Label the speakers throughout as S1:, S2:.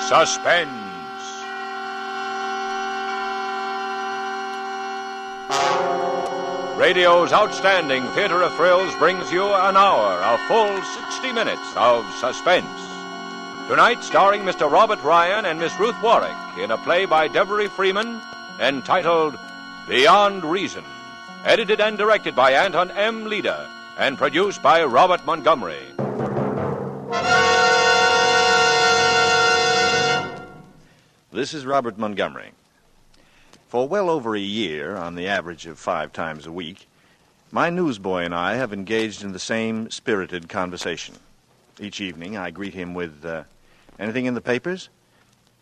S1: Suspense. Radio's outstanding theater of thrills brings you an hour, a full 60 minutes of suspense. Tonight, starring Mr. Robert Ryan and Miss Ruth Warwick in a play by Devery Freeman entitled Beyond Reason, edited and directed by Anton M. Leader, and produced by Robert Montgomery.
S2: This is Robert Montgomery. For well over a year, on the average of 5 times a week, my newsboy and I have engaged in the same spirited conversation. Each evening I greet him with, anything in the papers?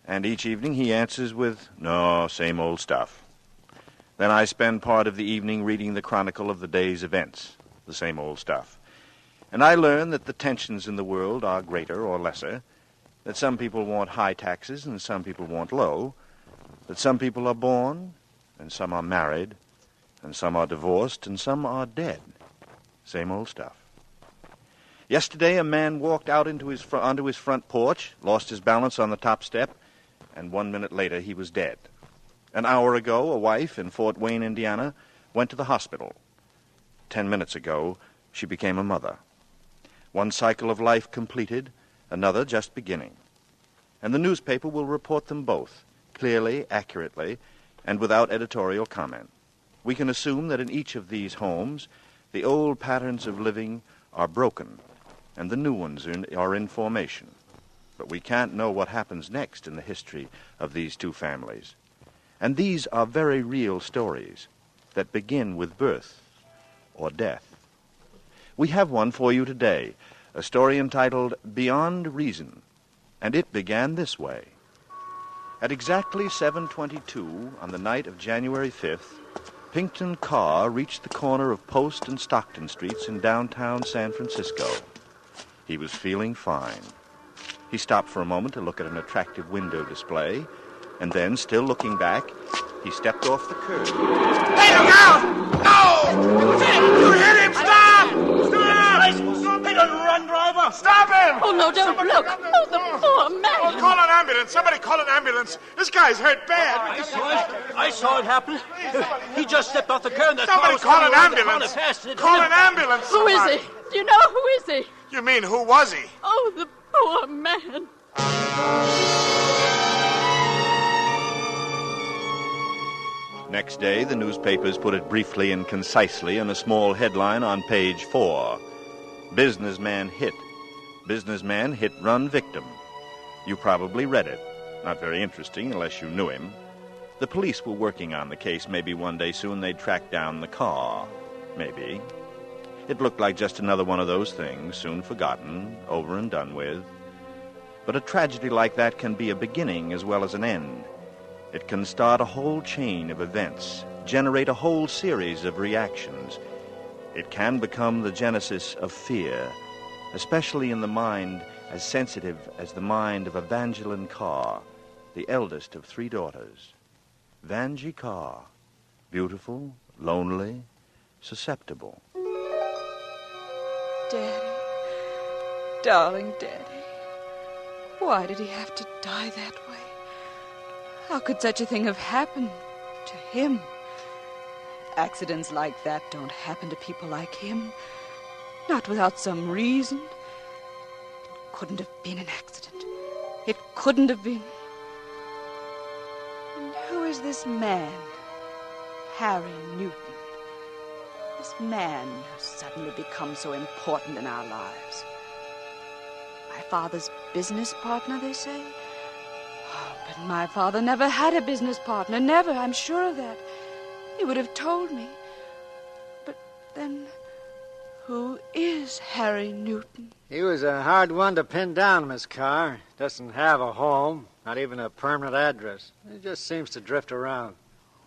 S2: And each evening he answers with, no, same old stuff. Then I spend part of the evening reading the chronicle of the day's events, the same old stuff. And I learn that the tensions in the world are greater or lesser, that some people want high taxes and some people want low, that some people are born, and some are married, and some are divorced, and some are dead. Same old stuff. Yesterday, a man walked out onto his front porch, lost his balance on the top step, and 1 minute later he was dead. An hour ago, a wife in Fort Wayne, Indiana, went to the hospital. 10 minutes ago, she became a mother. One cycle of life completed, another just beginning. And the newspaper will report them both, clearly, accurately, and without editorial comment. We can assume that in each of these homes, the old patterns of living are broken, and the new ones are in formation. But we can't know what happens next in the history of these two families. And these are very real stories that begin with birth or death. We have one for you today, a story entitled Beyond Reason, and it began this way. At exactly 7:22 on the night of January 5th, Pinkton Carr reached the corner of Post and Stockton Streets in downtown San Francisco. He was feeling fine. He stopped for a moment to look at an attractive window display, and then, still looking back, he stepped off the curb.
S3: Hey, look out! No! You hit him! Stop! Stop! He doesn't run, driver! Stop him!
S4: Oh, no, don't look. Oh, the poor man.
S3: Oh, call an ambulance. Somebody call an ambulance. This guy's hurt bad.
S5: I saw it happen. He just stepped off the curb.
S3: Somebody call an ambulance. Call an ambulance.
S4: Who is he? Do you know who is he?
S3: You mean, who was he?
S4: Oh, the poor man.
S2: Next day, the newspapers put it briefly and concisely in a small headline on page 4. Businessman hit. Businessman hit run victim. You probably read it. Not very interesting unless you knew him. The police were working on the case. Maybe one day soon they'd track down the car. Maybe. It looked like just another one of those things, soon forgotten, over and done with. But a tragedy like that can be a beginning as well as an end. It can start a whole chain of events, generate a whole series of reactions. It can become the genesis of fear, especially in the mind as sensitive as the mind of Evangeline Carr, the eldest of 3 daughters. Vangie Carr, beautiful, lonely, susceptible.
S6: Daddy, darling Daddy, why did he have to die that way? How could such a thing have happened to him? Accidents like that don't happen to people like him. Not without some reason. It couldn't have been an accident. It couldn't have been. And who is this man? Harry Newton. This man who's suddenly become so important in our lives. My father's business partner, they say? Oh, but my father never had a business partner. Never, I'm sure of that. He would have told me. But then, who is Harry Newton?
S7: He was a hard one to pin down, Miss Carr. Doesn't have a home, not even a permanent address. He just seems to drift around.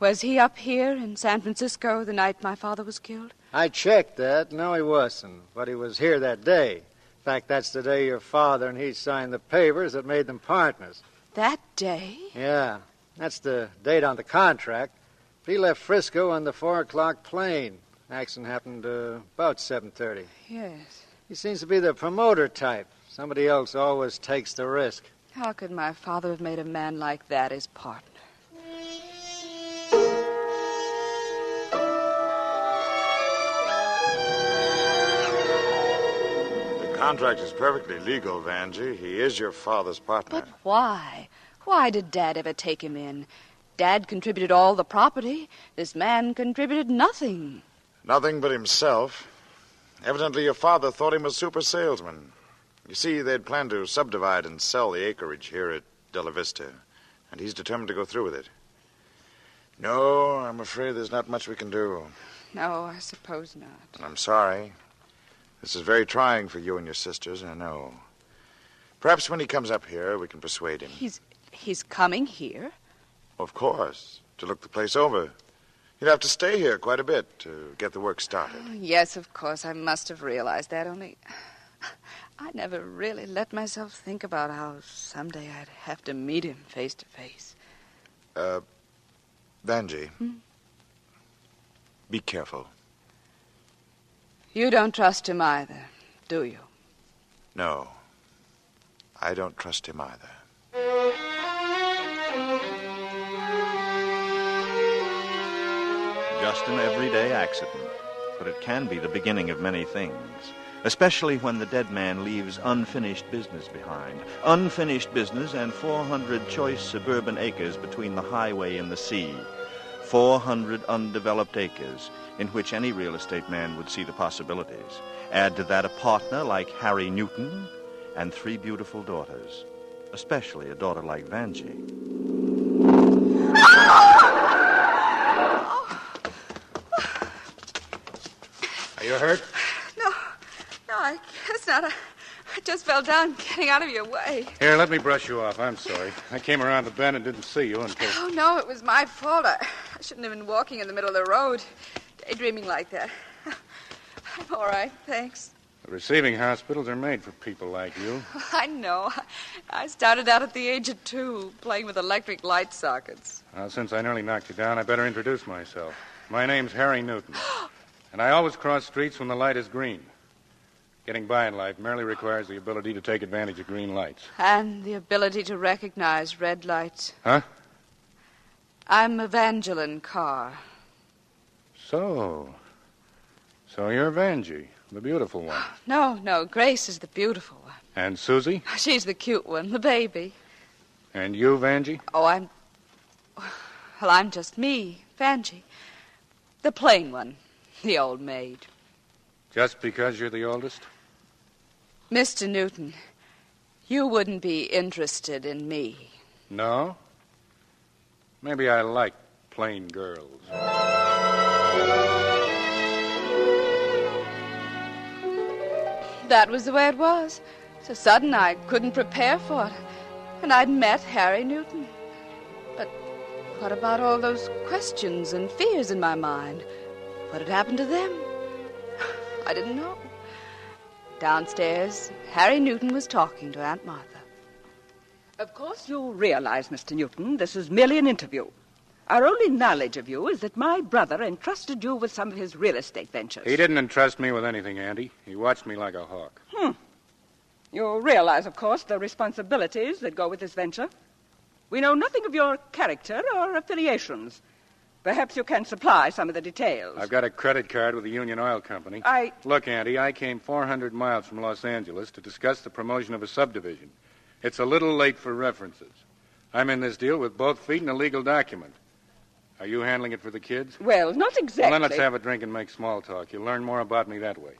S6: Was he up here in San Francisco the night my father was killed?
S7: I checked that. No, he wasn't. But he was here that day. In fact, that's the day your father and he signed the papers that made them partners.
S6: That day?
S7: Yeah. That's the date on the contract. He left Frisco on the 4 o'clock plane. Accident happened about 7:30.
S6: Yes.
S7: He seems to be the promoter type. Somebody else always takes the risk.
S6: How could my father have made a man like that his partner?
S8: The contract is perfectly legal, Vanjie. He is your father's partner.
S6: But why? Why did Dad ever take him in? Dad contributed all the property. This man contributed nothing.
S8: Nothing but himself. Evidently, your father thought him a super salesman. You see, they'd planned to subdivide and sell the acreage here at De La Vista, and he's determined to go through with it. No, I'm afraid there's not much we can do.
S6: No, I suppose not.
S8: I'm sorry. This is very trying for you and your sisters, I know. Perhaps when he comes up here, we can persuade him.
S6: He's coming here?
S8: Of course, to look the place over. You'd have to stay here quite a bit to get the work started.
S6: Yes, of course, I must have realized that, only I never really let myself think about how someday I'd have to meet him face to face.
S8: Vanjie, be careful.
S6: You don't trust him either, do you?
S8: No, I don't trust him either.
S2: Just an everyday accident, but it can be the beginning of many things, especially when the dead man leaves unfinished business behind. Unfinished business and 400 choice suburban acres between the highway and the sea. 400 undeveloped acres in which any real estate man would see the possibilities. Add to that a partner like Harry Newton and 3 beautiful daughters, especially a daughter like Vanjie.
S7: Are you hurt?
S6: No, I guess not. I just fell down getting out of your way.
S9: Here, let me brush you off. I'm sorry. I came around the bend and didn't see you until...
S6: Oh, no, it was my fault. I shouldn't have been walking in the middle of the road, daydreaming like that. I'm all right, thanks.
S9: The receiving hospitals are made for people like you.
S6: I know. I started out at the age of 2, playing with electric light sockets.
S9: Well, since I nearly knocked you down, I better introduce myself. My name's Harry Newton, and I always cross streets when the light is green. Getting by in life merely requires the ability to take advantage of green lights.
S6: And the ability to recognize red lights.
S9: Huh?
S6: I'm Evangeline Carr.
S9: So you're Vanjie, the beautiful one.
S6: No, Grace is the beautiful one.
S9: And Susie?
S6: She's the cute one, the baby.
S9: And you, Vanjie?
S6: Oh, I'm just me, Vanjie. The plain one, the old maid.
S9: Just because you're the oldest?
S6: Mr. Newton, you wouldn't be interested in me.
S9: No? Maybe I like plain girls.
S6: That was the way it was. So sudden I couldn't prepare for it. And I'd met Harry Newton. But what about all those questions and fears in my mind? What had happened to them? I didn't know. Downstairs, Harry Newton was talking to Aunt Martha.
S10: Of course you realize, Mr. Newton, this is merely an interview. Our only knowledge of you is that my brother entrusted you with some of his real estate ventures.
S9: He didn't entrust me with anything, Andy. He watched me like a hawk.
S10: You realize, of course, the responsibilities that go with this venture. We know nothing of your character or affiliations. Perhaps you can supply some of the details.
S9: I've got a credit card with the Union Oil Company. Look, Andy, I came 400 miles from Los Angeles to discuss the promotion of a subdivision. It's a little late for references. I'm in this deal with both feet and a legal document. Are you handling it for the kids?
S10: Well, not exactly.
S9: Well, then let's have a drink and make small talk. You'll learn more about me that way.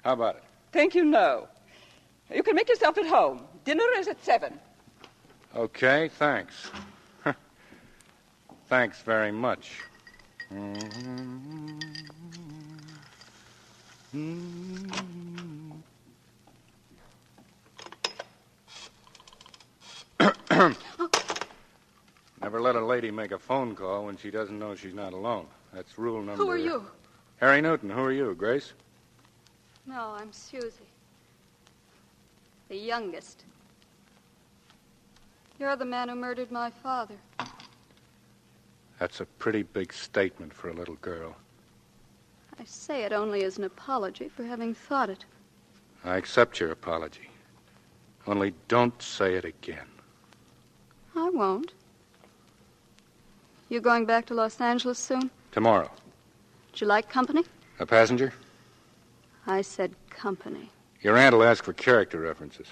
S9: How about it?
S10: Thank you, no. You can make yourself at home. Dinner is at 7.
S9: Okay, thanks. Thanks very much. Never let a lady make a phone call when she doesn't know she's not alone. That's rule number...
S4: Who are you?
S9: Harry Newton. Who are you, Grace?
S4: No, I'm Susie. The youngest. You're the man who murdered my father.
S9: That's a pretty big statement for a little girl.
S4: I say it only as an apology for having thought it.
S9: I accept your apology. Only don't say it again.
S4: I won't. You going back to Los Angeles soon?
S9: Tomorrow.
S4: Would you like company?
S9: A passenger?
S4: I said company.
S9: Your aunt will ask for character references.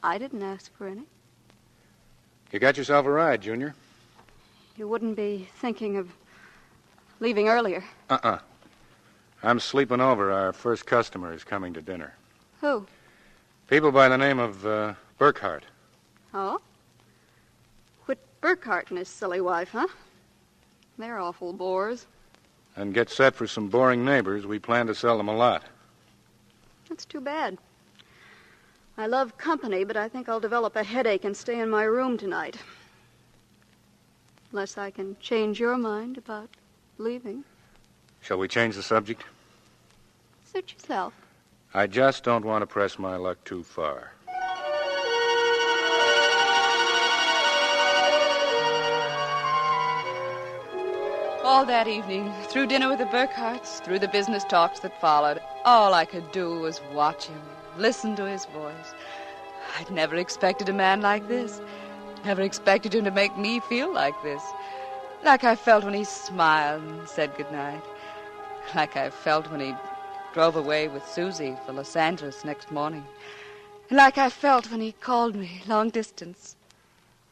S4: I didn't ask for any.
S9: You got yourself a ride, Junior.
S4: You wouldn't be thinking of leaving earlier.
S9: I'm sleeping over. Our first customer is coming to dinner.
S4: Who?
S9: People by the name of Burkhart.
S4: Oh? Whit Burkhart and his silly wife, huh? They're awful bores.
S9: And get set for some boring neighbors. We plan to sell them a lot.
S4: That's too bad. I love company, but I think I'll develop a headache and stay in my room tonight. Unless I can change your mind about leaving.
S9: Shall we change the subject?
S4: Suit yourself.
S9: I just don't want to press my luck too far.
S6: All that evening, through dinner with the Burkharts, through the business talks that followed, all I could do was watch him, listen to his voice. I'd never expected a man like this. Never expected him to make me feel like this. Like I felt when he smiled and said goodnight. Like I felt when he drove away with Susie for Los Angeles next morning. And like I felt when he called me long distance.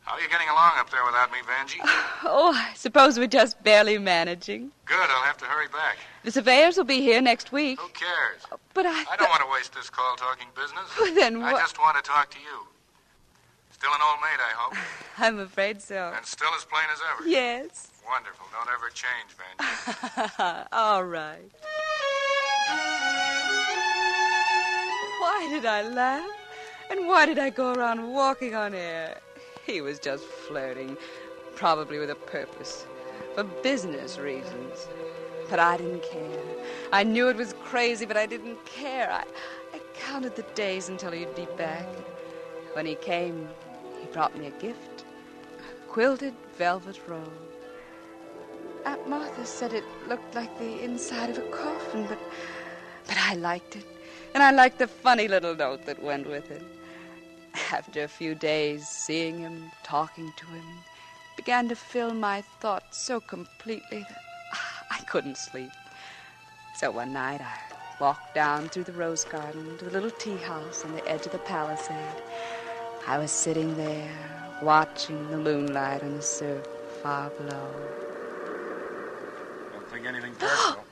S9: How are you getting along up there without me, Vanjie?
S6: Oh, I suppose we're just barely managing.
S9: Good, I'll have to hurry back.
S6: The surveyors will be here next week.
S9: Who cares?
S6: But
S9: I don't want to waste this call talking business.
S6: Well, then what?
S9: I just want to talk to you. Still an old maid, I hope.
S6: I'm afraid so.
S9: And still as plain as ever.
S6: Yes.
S9: Wonderful. Don't ever change, Vanjie.
S6: All right. Why did I laugh? And why did I go around walking on air? He was just flirting, probably with a purpose, for business reasons. But I didn't care. I knew it was crazy, but I didn't care. I counted the days until he'd be back. When he came, he brought me a gift, a quilted velvet robe. Aunt Martha said it looked like the inside of a coffin, but I liked it. And I liked the funny little note that went with it. After a few days, seeing him, talking to him, began to fill my thoughts so completely that I couldn't sleep. So one night I walked down through the rose garden to the little tea house on the edge of the palisade. I was sitting there, watching the moonlight on the surf far below.
S9: Don't think anything personal.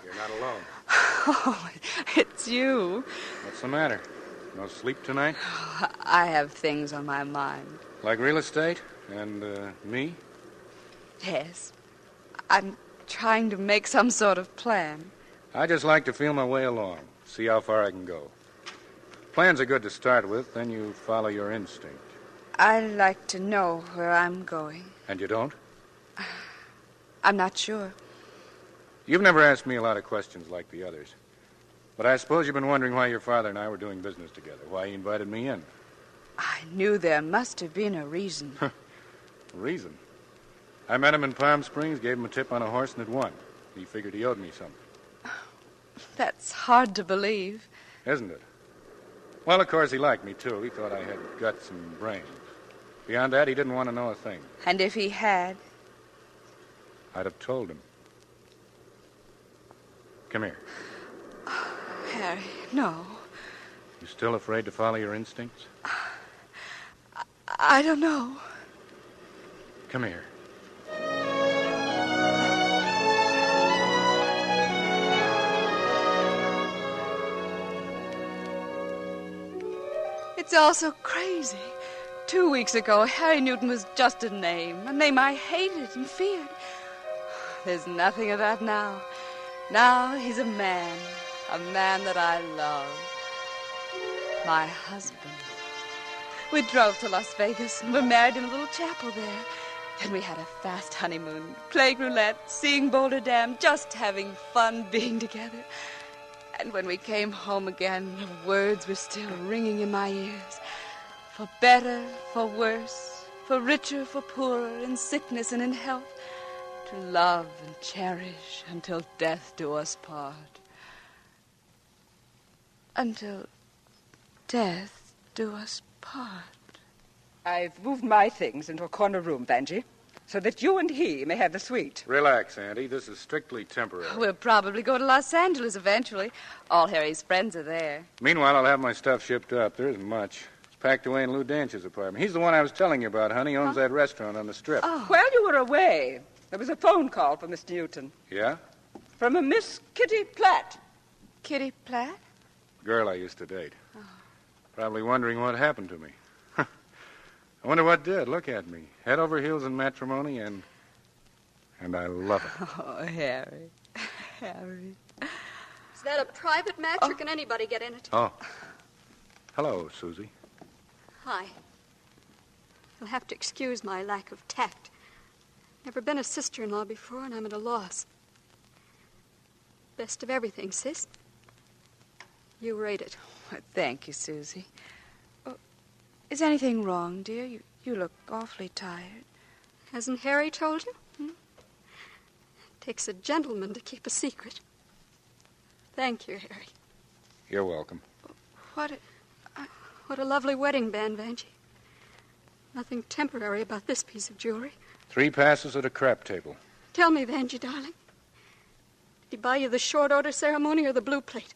S9: You're not alone.
S6: Oh, it's you.
S9: What's the matter? No sleep tonight?
S6: I have things on my mind.
S9: Like real estate? And, me?
S6: Yes. I'm trying to make some sort of plan.
S9: I just like to feel my way along, see how far I can go. Plans are good to start with, then you follow your instinct.
S6: I like to know where I'm going.
S9: And you don't?
S6: I'm not sure.
S9: You've never asked me a lot of questions like the others. But I suppose you've been wondering why your father and I were doing business together, why he invited me in.
S6: I knew there must have been a reason.
S9: Reason? I met him in Palm Springs, gave him a tip on a horse, and it won. He figured he owed me something.
S6: That's hard to believe.
S9: Isn't it? Well, of course, he liked me, too. He thought I had guts and brains. Beyond that, he didn't want to know a thing.
S6: And if he had?
S9: I'd have told him. Come here.
S6: Harry, no.
S9: You still afraid to follow your instincts?
S6: I don't know.
S9: Come here.
S6: It's all so crazy. 2 weeks ago, Harry Newton was just a name I hated and feared. There's nothing of that now. Now he's a man that I love. My husband. We drove to Las Vegas and were married in a little chapel there. Then we had a fast honeymoon, playing roulette, seeing Boulder Dam, just having fun being together. And when we came home again, the words were still ringing in my ears. For better, for worse, for richer, for poorer, in sickness and in health, to love and cherish until death do us part. Until death do us part.
S10: I've moved my things into a corner room, Vanjie, so that you and he may have the suite.
S9: Relax, Auntie. This is strictly temporary.
S6: We'll probably go to Los Angeles eventually. All Harry's friends are there.
S9: Meanwhile, I'll have my stuff shipped up. There isn't much. It's packed away in Lou Danch's apartment. He's the one I was telling you about, honey. He owns that restaurant on the Strip.
S10: Oh. While you were away, there was a phone call from Mr. Newton.
S9: Yeah?
S10: From a Miss Kitty Platt.
S6: Kitty Platt?
S9: Girl I used to date. Oh. Probably wondering what happened to me. I wonder what did. Look at me. Head over heels in matrimony, and I love it.
S6: Oh, Harry. Harry.
S4: Is that a private match, or can anybody get in it?
S9: Oh. Hello, Susie.
S4: Hi. You'll have to excuse my lack of tact. Never been a sister-in-law before, and I'm at a loss. Best of everything, sis. You rate it.
S6: Well, thank you, Susie. Is anything wrong, dear? You look awfully tired.
S4: Hasn't Harry told you? Takes a gentleman to keep a secret. Thank you, Harry.
S9: You're welcome.
S4: What a lovely wedding band, Vanjie. Nothing temporary about this piece of jewelry.
S9: 3 passes at a crap table.
S4: Tell me, Vanjie, darling. Did he buy you the short order ceremony or the blue plate?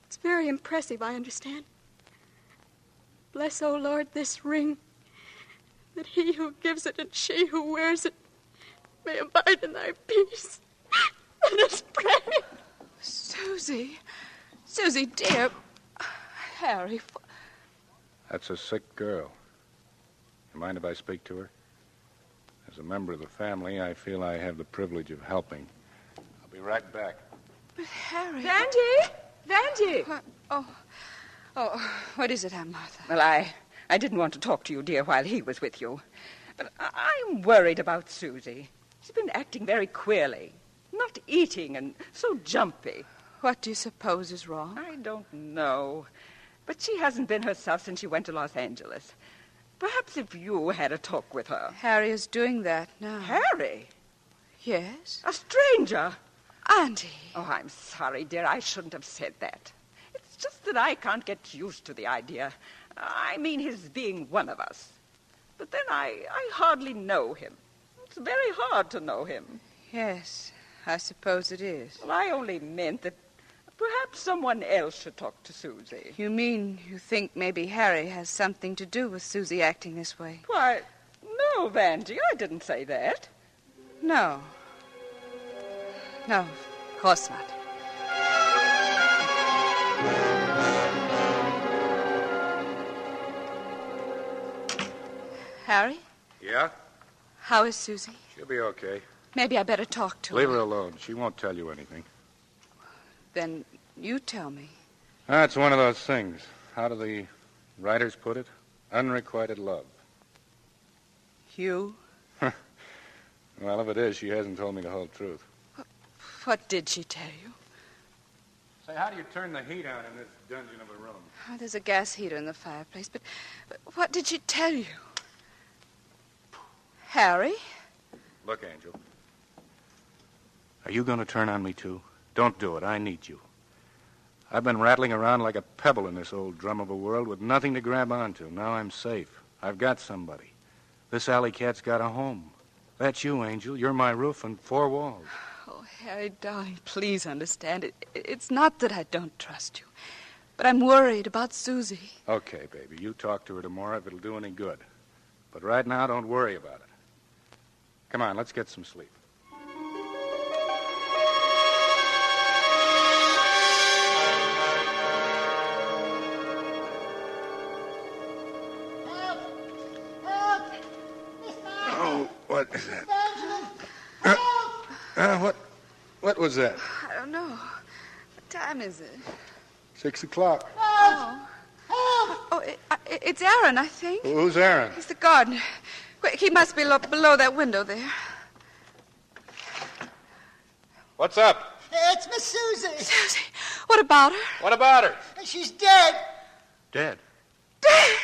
S4: It's very impressive, I understand. Bless, O Lord, this ring, that he who gives it and she who wears it may abide in thy peace. Let us pray.
S6: Susie, dear. Harry.
S9: That's a sick girl. You mind if I speak to her? As a member of the family, I feel I have the privilege of helping. I'll be right back.
S6: But Harry...
S10: Vanjie!
S6: Oh, what is it, Aunt Martha?
S10: Well, I didn't want to talk to you, dear, while he was with you. But I'm worried about Susie. She's been acting very queerly. Not eating and so jumpy.
S6: What do you suppose is wrong?
S10: I don't know. But she hasn't been herself since she went to Los Angeles. Perhaps if you had a talk with her.
S6: Harry is doing that now.
S10: Harry?
S6: Yes.
S10: A stranger?
S6: Auntie.
S10: Oh, I'm sorry, dear. I shouldn't have said that. It's just that I can't get used to the idea. I mean his being one of us. But then I hardly know him. It's very hard to know him.
S6: Yes, I suppose it is.
S10: Well, I only meant that perhaps someone else should talk to Susie.
S6: You mean you think maybe Harry has something to do with Susie acting this way?
S10: Why, no, Vanjie, I didn't say that.
S6: No. No, of course not. Harry?
S9: Yeah?
S6: How is Susie?
S9: She'll be okay.
S6: Maybe I better talk to her.
S9: Leave her alone. She won't tell you anything.
S6: Then you tell me.
S9: That's one of those things. How do the writers put it? Unrequited love.
S6: You?
S9: Well, if it is, she hasn't told me the whole truth.
S6: What did she tell you?
S9: Say, how do you turn the heat on in this dungeon of a room?
S6: Oh, there's a gas heater in the fireplace, but what did she tell you? Harry?
S9: Look, Angel. Are you going to turn on me, too? Don't do it. I need you. I've been rattling around like a pebble in this old drum of a world with nothing to grab onto. Now I'm safe. I've got somebody. This alley cat's got a home. That's you, Angel. You're my roof and 4 walls.
S6: Oh, Harry, darling, please understand. It's not that I don't trust you, but I'm worried about Susie.
S9: Okay, baby. You talk to her tomorrow if it'll do any good. But right now, don't worry about it. Come on, let's get some sleep. What is that? What was that?
S6: I don't know. What time is it?
S9: 6 o'clock.
S6: Oh, it's Aaron, I think.
S9: Who's Aaron?
S6: He's the gardener. Quick, he must be below that window there.
S9: What's up?
S11: It's Miss Susie.
S6: Susie, what about her?
S9: What about her?
S11: She's dead.
S9: Dead.
S6: Dead?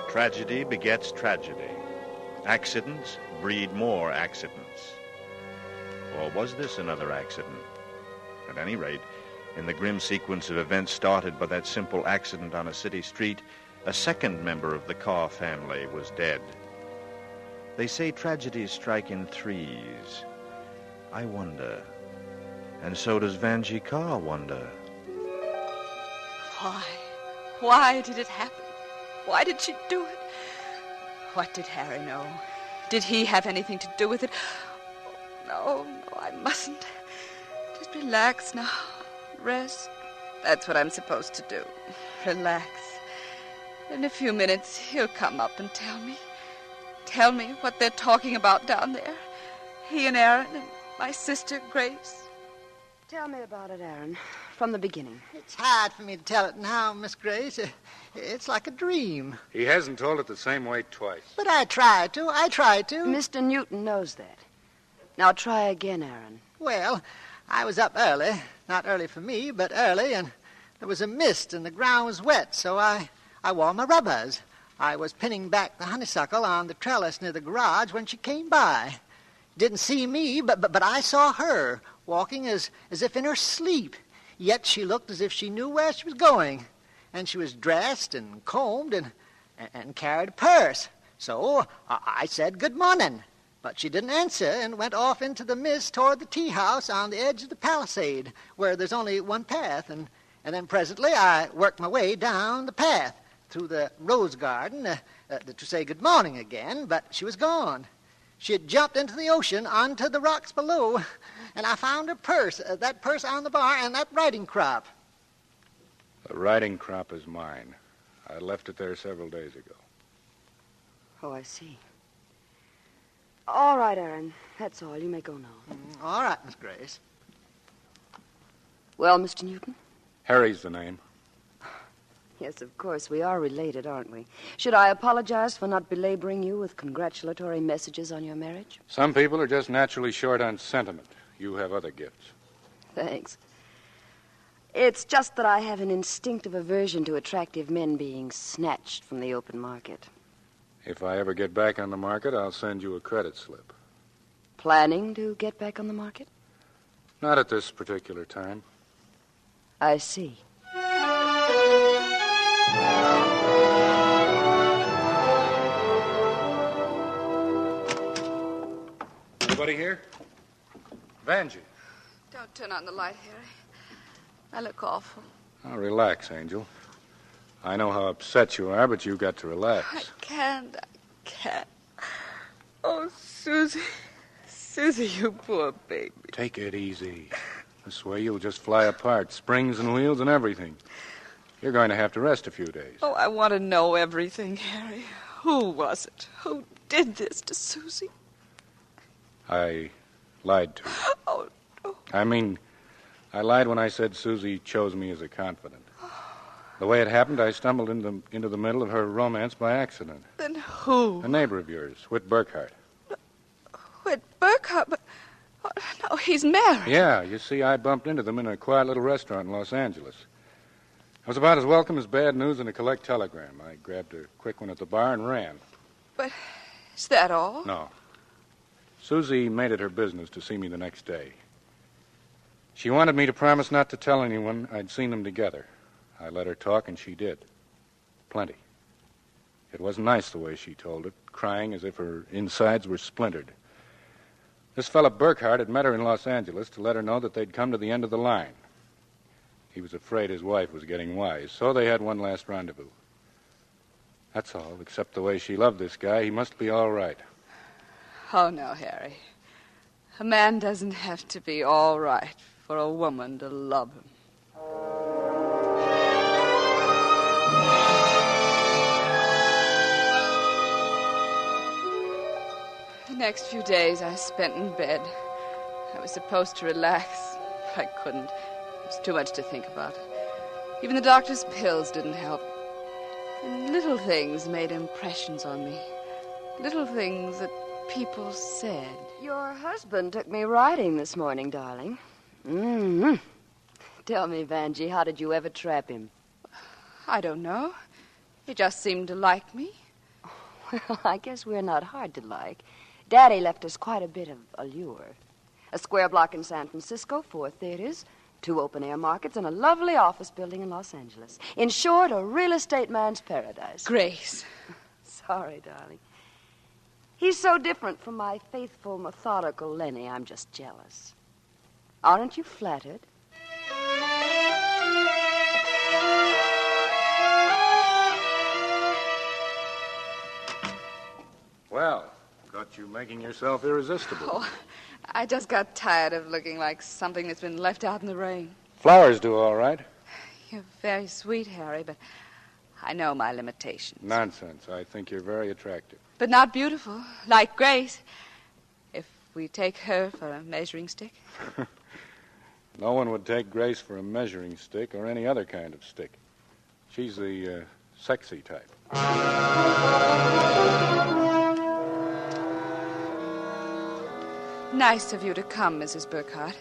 S2: Tragedy begets tragedy. Accidents breed more accidents. Or was this another accident? At any rate, in the grim sequence of events started by that simple accident on a city street, a second member of the Carr family was dead. They say tragedies strike in threes. I wonder. And so does Vanjie Carr wonder.
S6: Why? Why did it happen? Why did she do it? What did Harry know? Did he have anything to do with it? Oh, no, I mustn't. Just relax now. Rest. That's what I'm supposed to do. Relax. In a few minutes, he'll come up and tell me. Tell me what they're talking about down there. He and Aaron and my sister, Grace.
S12: Tell me about it, Aaron, from the beginning.
S11: It's hard for me to tell it now, Miss Grace. It's like a dream.
S9: He hasn't told it the same way twice.
S11: But I tried to.
S12: Mr. Newton knows that. Now try again, Aaron.
S11: Well, I was up early. Not early for me, but early, and there was a mist and the ground was wet, so I wore my rubbers. I was pinning back the honeysuckle on the trellis near the garage when she came by. Didn't see me, but I saw her, walking as if in her sleep. Yet she looked as if she knew where she was going. And she was dressed and combed and carried a purse. So I said good morning. But she didn't answer and went off into the mist toward the tea house on the edge of the palisade, where there's only one path. And then presently I worked my way down the path through the rose garden to say good morning again, but she was gone. She had jumped into the ocean onto the rocks below, and I found her purse, that purse on the bar, and that riding crop.
S9: The riding crop is mine. I left it there several days ago.
S12: Oh, I see. All right, Aaron. That's all. You may go now.
S11: All right, Miss Grace.
S12: Well, Mr. Newton?
S9: Harry's the name.
S12: Yes, of course. We are related, aren't we? Should I apologize for not belaboring you with congratulatory messages on your marriage?
S9: Some people are just naturally short on sentiment. You have other gifts.
S12: Thanks. It's just that I have an instinctive aversion to attractive men being snatched from the open market.
S9: If I ever get back on the market, I'll send you a credit slip.
S12: Planning to get back on the market?
S9: Not at this particular time.
S12: I see.
S9: Anybody here? Vanjie.
S6: Don't turn on the light, Harry. I look awful.
S9: Now, relax, Angel. I know how upset you are, but you've got to relax.
S6: I can't. Oh, Susie. Susie, you poor baby.
S9: Take it easy. This way you'll just fly apart, springs and wheels and everything. You're going to have to rest a few days.
S6: Oh, I want to know everything, Harry. Who was it? Who did this to Susie?
S9: I lied to you.
S6: Oh, no.
S9: I lied when I said Susie chose me as a confidant. The way it happened, I stumbled into the middle of her romance by accident.
S6: Then who?
S9: A neighbor of yours, Whit Burkhart.
S6: Whit Burkhart? But, oh, no, he's married.
S9: Yeah, you see, I bumped into them in a quiet little restaurant in Los Angeles. I was about as welcome as bad news in a collect telegram. I grabbed a quick one at the bar and ran.
S6: But is that all?
S9: No. Susie made it her business to see me the next day. She wanted me to promise not to tell anyone I'd seen them together. I let her talk, and she did. Plenty. It wasn't nice the way she told it, crying as if her insides were splintered. This fellow Burkhart had met her in Los Angeles to let her know that they'd come to the end of the line. He was afraid his wife was getting wise, so they had one last rendezvous. That's all, except the way she loved this guy. He must be all right.
S6: Oh, no, Harry. A man doesn't have to be all right for a woman to love him. The next few days I spent in bed. I was supposed to relax. I couldn't. There was too much to think about. Even the doctor's pills didn't help. And little things made impressions on me. Little things that people said.
S12: Your husband took me riding this morning, darling. Mm-hmm. Tell me, Vanjie, how did you ever trap him?
S6: I don't know. He just seemed to like me.
S12: Well, I guess we're not hard to like. Daddy left us quite a bit of allure. A square block in San Francisco, 4 theaters, 2 open-air markets, and a lovely office building in Los Angeles. In short, a real estate man's paradise.
S6: Grace.
S12: Sorry, darling. He's so different from my faithful, methodical Lenny, I'm just jealous. Aren't you flattered?
S9: Well, got you making yourself irresistible.
S6: Oh, I just got tired of looking like something that's been left out in the rain.
S9: Flowers do all right.
S6: You're very sweet, Harry, but I know my limitations.
S9: Nonsense. I think you're very attractive.
S6: But not beautiful, like Grace. If we take her for a measuring stick.
S9: No one would take Grace for a measuring stick or any other kind of stick. She's the sexy type.
S6: Nice of you to come, Mrs. Burkhart.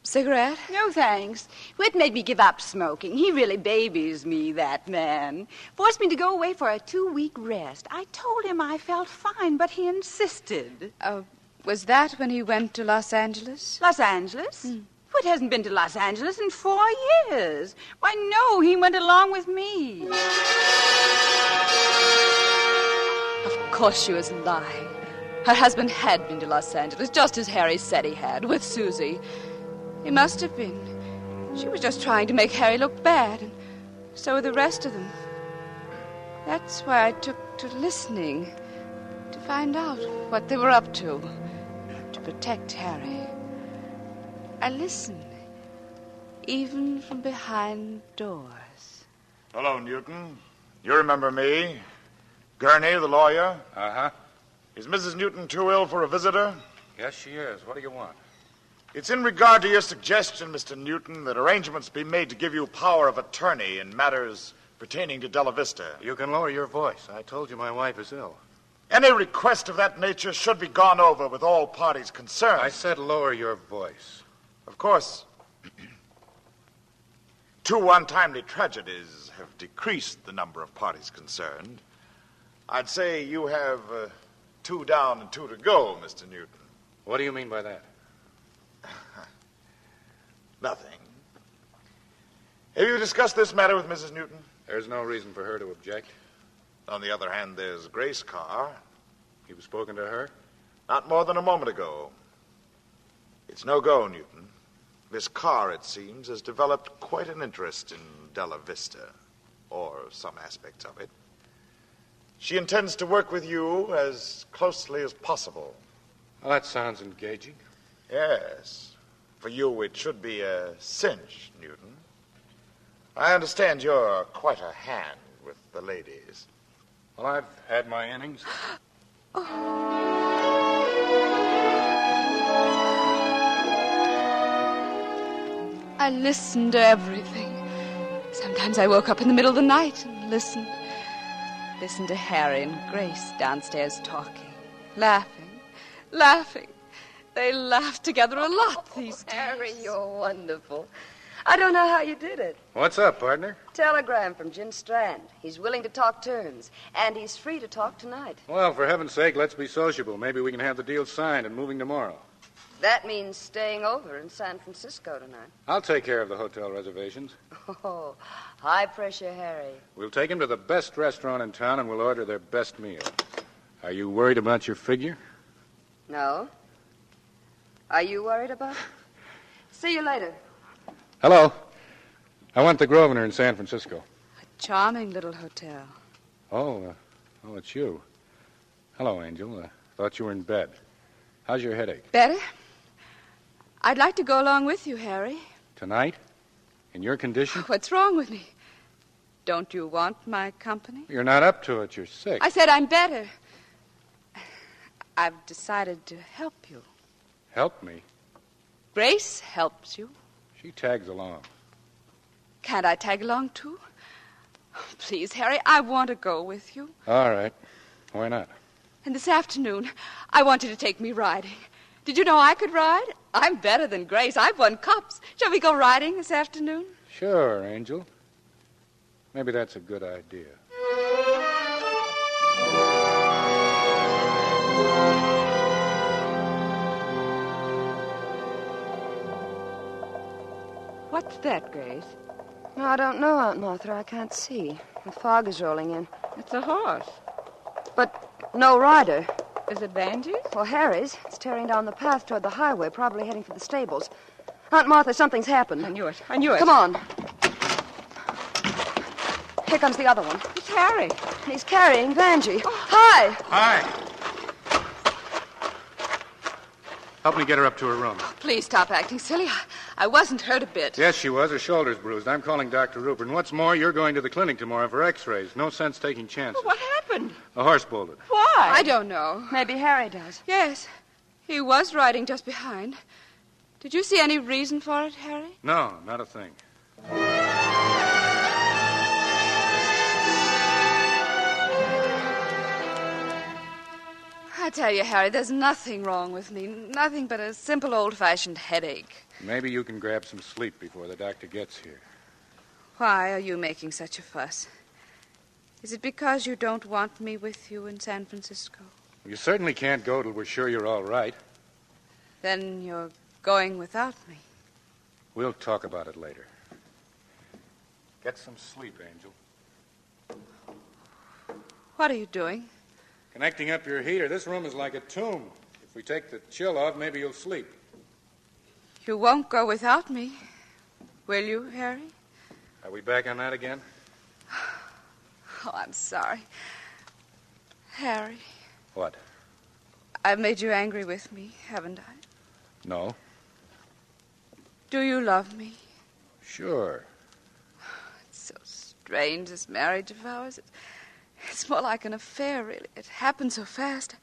S6: Cigarette?
S13: No, thanks. Whit made me give up smoking. He really babies me, that man. Forced me to go away for a 2-week rest. I told him I felt fine, but he insisted.
S6: Was that when he went to Los Angeles?
S13: Los Angeles? Whit hasn't been to Los Angeles in 4 years. Why, no, he went along with me.
S6: Of course she was lying. Her husband had been to Los Angeles, just as Harry said he had, with Susie. He must have been. She was just trying to make Harry look bad, and so were the rest of them. That's why I took to listening, to find out what they were up to protect Harry. I listened, even from behind doors.
S8: Hello, Newton. You remember me? Gurney, the lawyer?
S9: Uh-huh.
S8: Is Mrs. Newton too ill for a visitor?
S9: Yes, she is. What do you want?
S8: It's in regard to your suggestion, Mr. Newton, that arrangements be made to give you power of attorney in matters pertaining to Della Vista.
S9: You can lower your voice. I told you my wife is ill.
S8: Any request of that nature should be gone over with all parties concerned.
S9: I said lower your voice.
S8: Of course, 2 untimely tragedies have decreased the number of parties concerned. I'd say you have 2 down and 2 to go, Mr. Newton.
S9: What do you mean by that?
S8: Nothing. Have you discussed this matter with Mrs. Newton?
S9: There's no reason for her to object.
S8: On the other hand, there's Grace Carr.
S9: You've spoken to her?
S8: Not more than a moment ago. It's no go, Newton. Miss Carr, it seems, has developed quite an interest in Della Vista, or some aspects of it. She intends to work with you as closely as possible.
S9: Well, that sounds engaging.
S8: Yes. For you, it should be a cinch, Newton. I understand you're quite a hand with the ladies.
S9: Well, I've had my innings.
S6: I listened to everything. Sometimes I woke up in the middle of the night and listened. Listened to Harry and Grace downstairs talking, laughing. They laugh together a lot these days.
S12: Harry, you're wonderful. I don't know how you did it.
S9: What's up, partner?
S12: Telegram from Jim Strand. He's willing to talk terms, and he's free to talk tonight.
S9: Well, for heaven's sake, let's be sociable. Maybe we can have the deal signed and moving tomorrow.
S12: That means staying over in San Francisco tonight.
S9: I'll take care of the hotel reservations.
S12: Oh, high pressure, Harry.
S9: We'll take him to the best restaurant in town and we'll order their best meal. Are you worried about your figure?
S12: No. Are you worried about it? See you later.
S9: Hello. I want the Grosvenor in San Francisco.
S6: A charming little hotel.
S9: Oh, it's you. Hello, Angel. Thought you were in bed. How's your headache?
S6: Better? I'd like to go along with you, Harry.
S9: Tonight? In your condition?
S6: What's wrong with me? Don't you want my company?
S9: You're not up to it. You're sick.
S6: I said I'm better. I've decided to help you.
S9: Help me?
S6: Grace helps you.
S9: She tags along.
S6: Can't I tag along, too? Please, Harry, I want to go with you.
S9: All right. Why not?
S6: And this afternoon, I want you to take me riding. Did you know I could ride? I'm better than Grace. I've won cups. Shall we go riding this afternoon?
S9: Sure, Angel. Maybe that's a good idea.
S10: What's that, Grace?
S12: No, I don't know, Aunt Martha. I can't see. The fog is rolling in.
S10: It's a horse.
S12: But no rider.
S10: Is it Vanjie's?
S12: Well, Harry's. It's tearing down the path toward the highway, probably heading for the stables. Aunt Martha, something's happened.
S10: I knew it.
S12: Come on. Here comes the other one.
S10: It's Harry.
S12: He's carrying Vanjie. Oh. Hi.
S9: Hi. Help me get her up to her room.
S10: Please stop acting silly. I wasn't hurt a bit.
S9: Yes, she was. Her shoulder's bruised. I'm calling Dr. Rupert. And what's more, you're going to the clinic tomorrow for x-rays. No sense taking chances.
S10: Well, what happened?
S9: A horse bolted.
S10: Why?
S4: I don't know.
S12: Maybe Harry does.
S4: Yes. He was riding just behind. Did you see any reason for it, Harry?
S9: No, not a thing.
S4: I tell you, Harry, there's nothing wrong with me. Nothing but a simple old-fashioned headache.
S9: Maybe you can grab some sleep before the doctor gets here.
S4: Why are you making such a fuss? Is it because you don't want me with you in San Francisco?
S9: You certainly can't go till we're sure you're all right.
S4: Then you're going without me.
S9: We'll talk about it later. Get some sleep, Angel.
S4: What are you doing?
S9: Connecting up your heater. This room is like a tomb. If we take the chill off, maybe you'll sleep.
S4: You won't go without me, will you, Harry?
S9: Are we back on that again?
S4: Oh, I'm sorry. Harry.
S9: What?
S4: I've made you angry with me, haven't I?
S9: No.
S4: Do you love me?
S9: Sure.
S4: It's so strange, this marriage of ours. It's more like an affair, really. It happened so fast.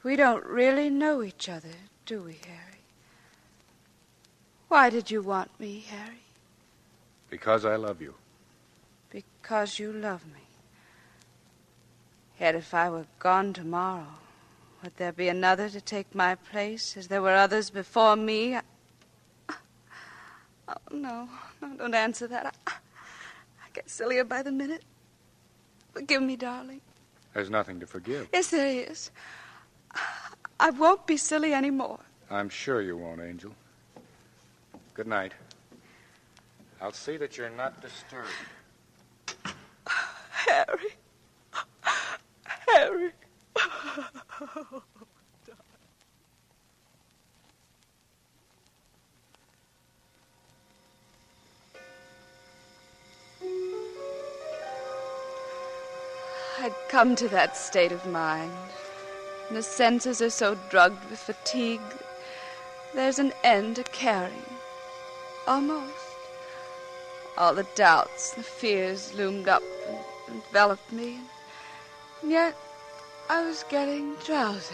S4: We don't really know each other, do we, Harry? Why did you want me, Harry?
S9: Because I love you.
S4: Because you love me. Yet if I were gone tomorrow, would there be another to take my place, as there were others before me? Oh, no, don't answer that. I get sillier by the minute. Forgive me, darling.
S9: There's nothing to forgive.
S4: Yes, there is. I won't be silly anymore.
S9: I'm sure you won't, Angel. Good night. I'll see that you're not disturbed.
S4: Harry. Harry. I'd come to that state of mind. And the senses are so drugged with fatigue, there's an end to caring. Almost. All the doubts, the fears loomed up and enveloped me. And yet, I was getting drowsy.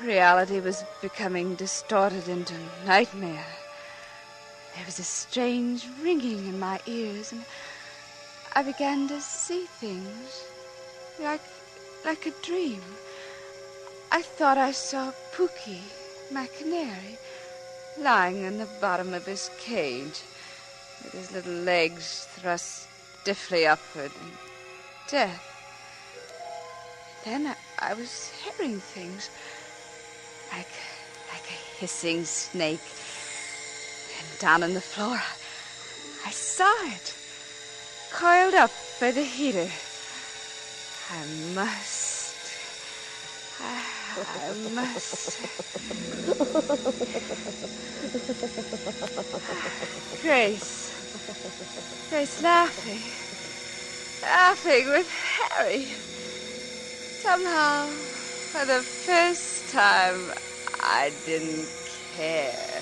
S4: Reality was becoming distorted into nightmare. There was a strange ringing in my ears, and I began to see things like a dream. I thought I saw Pookie, my canary, lying in the bottom of his cage, with his little legs thrust stiffly upward, and death. Then I was hearing things, like a hissing snake. And down on the floor, I saw it, coiled up by the heater. I must. Grace laughing with Harry. Somehow, for the first time, I didn't care.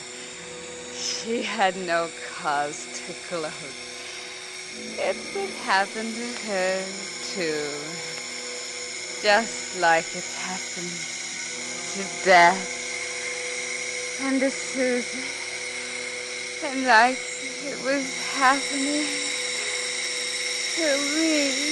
S4: She had no cause to gloat. It would happen to her, too. Just like it happened to Dad and to Susan. And like it was happening to me.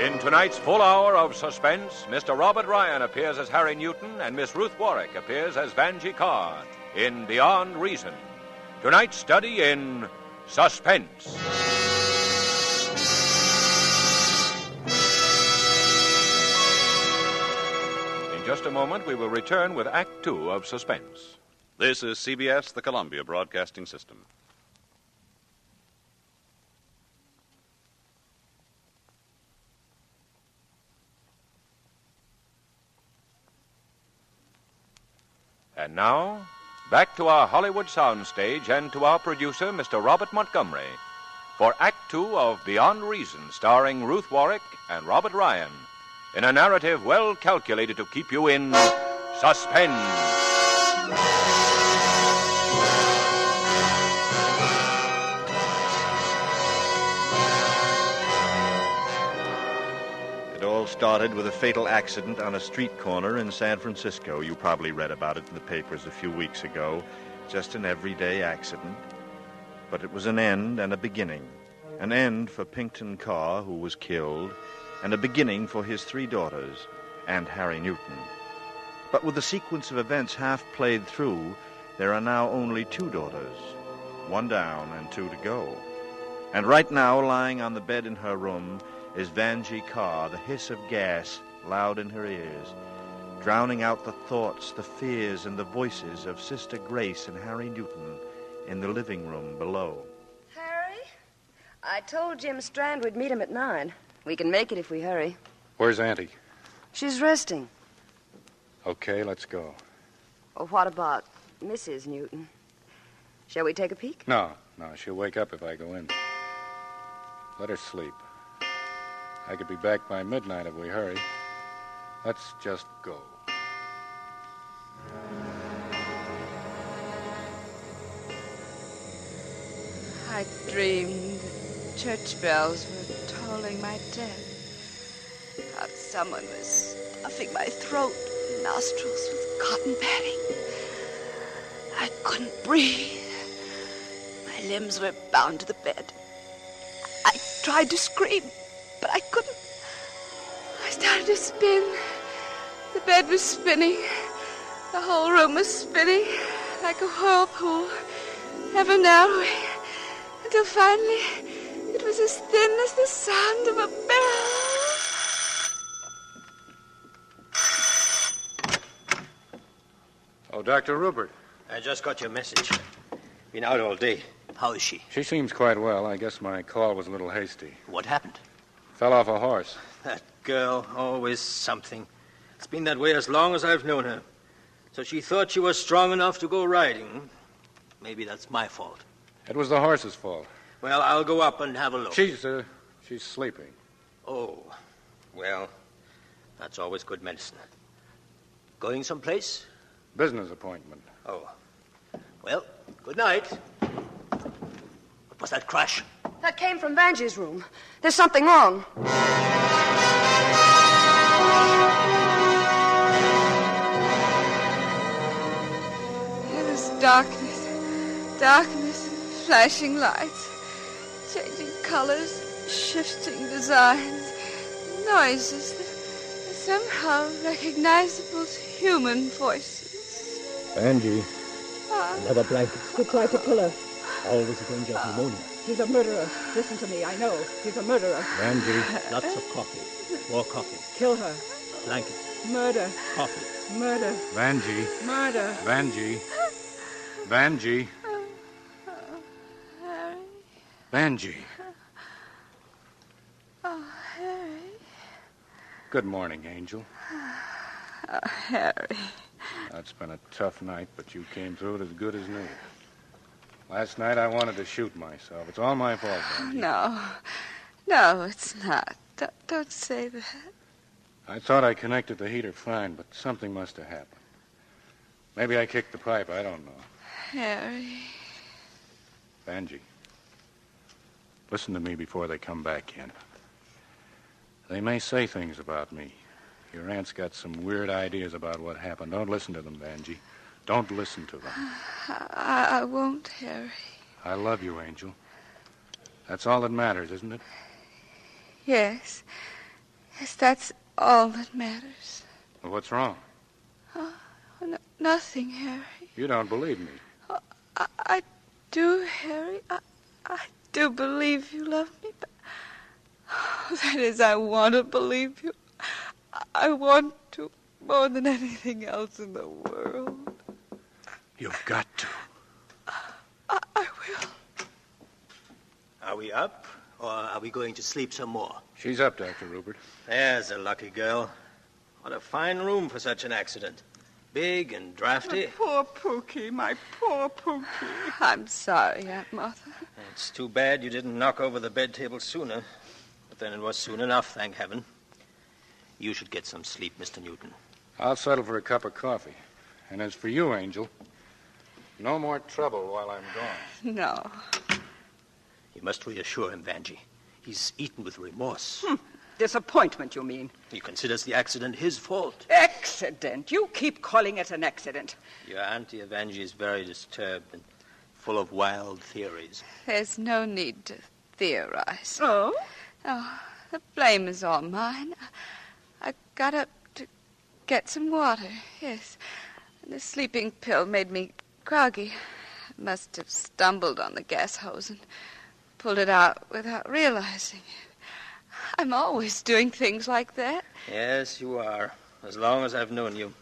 S1: In tonight's full hour of suspense, Mr. Robert Ryan appears as Harry Newton and Miss Ruth Warwick appears as Vanjie Carr in Beyond Reason. Tonight's study in Suspense. just a moment, we will return with Act Two of Suspense.
S14: This is CBS, the Columbia Broadcasting System.
S1: And now, back to our Hollywood soundstage and to our producer, Mr. Robert Montgomery, for Act Two of Beyond Reason, starring Ruth Warrick and Robert Ryan, in a narrative well calculated to keep you in suspense.
S2: It all started with a fatal accident on a street corner in San Francisco. You probably read about it in the papers a few weeks ago. Just an everyday accident. But it was an end and a beginning. An end for Pinkton Carr, who was killed, and a beginning for his 3 daughters and Harry Newton. But with the sequence of events half played through, there are now only 2 daughters. 1 down and 2 to go. And right now, lying on the bed in her room, is Vanjie Carr, the hiss of gas loud in her ears, drowning out the thoughts, the fears, and the voices of Sister Grace and Harry Newton in the living room below.
S12: Harry, I told Jim Strand we'd meet him at 9. We can make it if we hurry.
S9: Where's Auntie?
S12: She's resting.
S9: Okay, let's go.
S12: Oh, what about Mrs. Newton? Shall we take a peek?
S9: No, she'll wake up if I go in. Let her sleep. I could be back by midnight if we hurry. Let's just go.
S6: I dreamed the church bells were tolling my death. Thought someone was stuffing my throat and nostrils with cotton padding. I couldn't breathe. My limbs were bound to the bed. I tried to scream, but I couldn't. I started to spin. The bed was spinning. The whole room was spinning like a whirlpool, ever narrowing, until finally it was as thin as the sound of a bell.
S9: Oh, Dr. Rupert.
S5: I just got your message. Been out all day. How is she?
S9: She seems quite well. I guess my call was a little hasty.
S5: What happened?
S9: Fell off a horse.
S5: That girl, always something. It's been that way as long as I've known her. So she thought she was strong enough to go riding. Maybe that's my fault.
S9: It was the horse's fault.
S5: Well, I'll go up and have a look.
S9: She's sleeping.
S5: Oh, well, that's always good medicine. Going someplace?
S9: Business appointment.
S5: Oh. Well, good night. What was that crash?
S12: That came from Vanjie's room. There's something wrong.
S6: It was darkness and flashing lights, changing colors, shifting designs, noises that are somehow recognizable to human voices.
S15: Vanjie.
S16: Another blanket.
S15: Who tried to kill her?
S16: Always a danger of pneumonia.
S15: He's a murderer. Listen to me. I know. He's a murderer.
S16: Vanjie. Lots of coffee. More coffee.
S15: Kill her.
S16: Blanket.
S15: Murder.
S16: Coffee.
S15: Murder.
S9: Vanjie.
S15: Murder.
S9: Vanjie. Vanjie.
S6: Harry.
S9: Vanjie.
S6: Oh, Harry.
S9: Good morning, Angel.
S6: Oh, Harry.
S9: It's been a tough night, but you came through it as good as new. Last night I wanted to shoot myself. It's all my fault, Vanjie.
S6: No, it's not. Don't say that.
S9: I thought I connected the heater fine, but something must have happened. Maybe I kicked the pipe. I don't know.
S6: Harry.
S9: Vanjie, listen to me before they come back in. They may say things about me. Your aunt's got some weird ideas about what happened. Don't listen to them, Vanjie. Don't listen to them.
S6: I won't, Harry.
S9: I love you, Angel. That's all that matters, isn't it?
S6: Yes. Yes, that's all that matters.
S9: Well, what's wrong?
S6: Nothing, Harry.
S9: You don't believe me.
S6: I do, Harry. I do believe you love me, but... that is, I want to believe you. I want to. more than anything else in the world.
S9: You've got to.
S6: I will.
S5: Are we up, or are we going to sleep some more?
S9: She's up, Dr. Rupert.
S5: There's a lucky girl. What a fine room for such an accident. Big and drafty.
S6: Poor Pookie, my poor Pookie. I'm sorry, Aunt Martha.
S5: It's too bad you didn't knock over the bed table sooner. But then it was soon enough, thank heaven. You should get some sleep, Mr. Newton.
S9: I'll settle for a cup of coffee. And as for you, Angel, no more trouble while I'm gone.
S6: No.
S5: You must reassure him, Vanjie. He's eaten with remorse.
S10: Disappointment, you mean?
S5: He considers the accident his fault.
S10: Accident? You keep calling it an accident.
S5: Your Auntie Vanjie is very disturbed and full of wild theories.
S6: There's no need to theorize.
S10: Oh?
S6: Oh, the blame is all mine. I got up to get some water, yes. The sleeping pill made me groggy. I must have stumbled on the gas hose and pulled it out without realizing it. I'm always doing things like that.
S5: Yes, you are, as long as I've known you.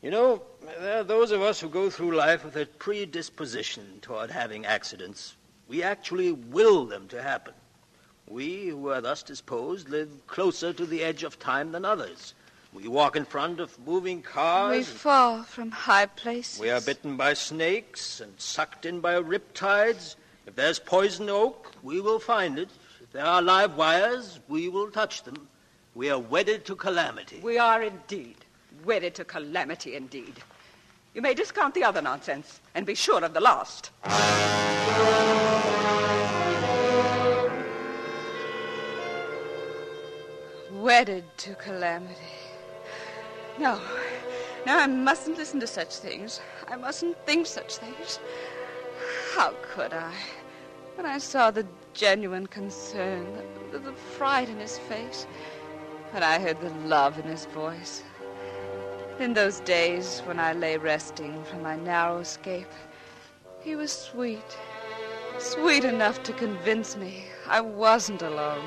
S5: You know, there are those of us who go through life with a predisposition toward having accidents. We actually will them to happen. We who are thus disposed live closer to the edge of time than others. We walk in front of moving cars.
S6: We fall from high places.
S5: We are bitten by snakes and sucked in by riptides. If there's poison oak, we will find it. If there are live wires, we will touch them. We are wedded to calamity.
S10: We are indeed. Wedded to calamity indeed. You may discount the other nonsense and be sure of the last.
S6: Wedded to calamity. No, I mustn't listen to such things. I mustn't think such things. How could I? When I saw the genuine concern, the fright in his face, when I heard the love in his voice. In those days when I lay resting from my narrow escape, he was sweet enough to convince me I wasn't alone.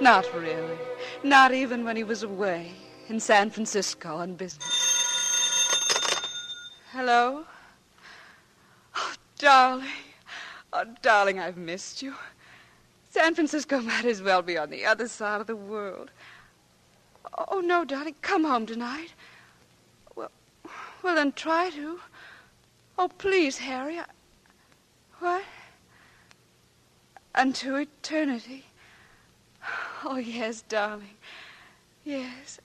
S6: Not really. Not even when he was away in San Francisco on business. Hello? Oh, darling. Oh, darling, I've missed you. San Francisco might as well be on the other side of the world. Oh, no, darling, come home tonight. Well, then try to. Oh, please, Harry. What? Unto eternity. Oh, yes, darling. Yes.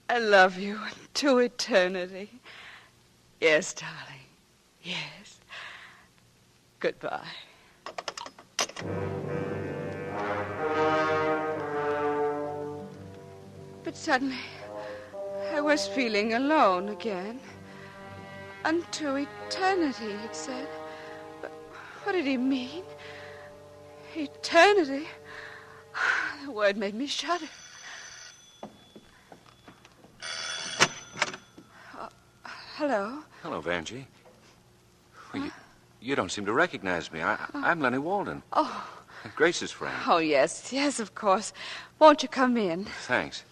S6: I love you to eternity. Yes, darling. Yes. Goodbye. But suddenly, I was feeling alone again. Unto eternity, it said. But what did he mean? Eternity? The word made me shudder. Hello?
S1: Hello, Vanjie. Well, you don't seem to recognize me. I'm Lenny Walden.
S6: Oh.
S1: Grace's friend.
S6: Oh, yes, of course. Won't you come in?
S1: Thanks.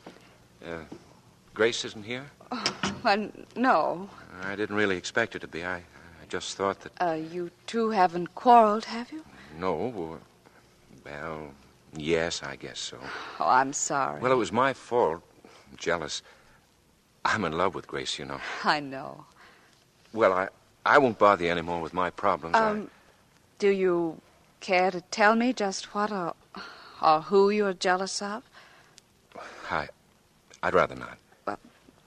S1: Grace isn't here?
S6: Oh, well, no.
S1: I didn't really expect her to be. I just thought that...
S6: You two haven't quarreled, have you?
S1: No. Well, yes, I guess so.
S6: Oh, I'm sorry.
S1: Well, it was my fault. I'm jealous. I'm in love with Grace, you know.
S6: I know.
S1: Well, I won't bother you anymore with my problems.
S6: Do you care to tell me just what or who you're jealous of?
S1: I'd rather not.
S6: Well,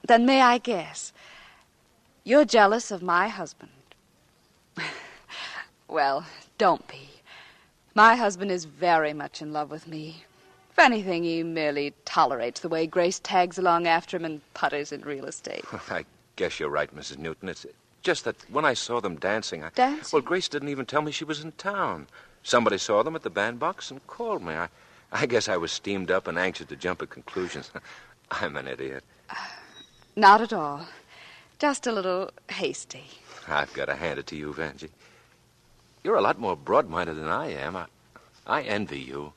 S6: then may I guess? You're jealous of my husband. Well, don't be. My husband is very much in love with me. If anything, he merely tolerates the way Grace tags along after him and putters in real estate.
S1: I guess you're right, Mrs. Newton. It's just that when I saw them dancing...
S6: Dancing?
S1: Well, Grace didn't even tell me she was in town. Somebody saw them at the bandbox and called me. I guess I was steamed up and anxious to jump at conclusions. I'm an idiot.
S6: Not at all. Just a little hasty.
S1: I've got to hand it to you, Vanjie. You're a lot more broad-minded than I am. I envy you.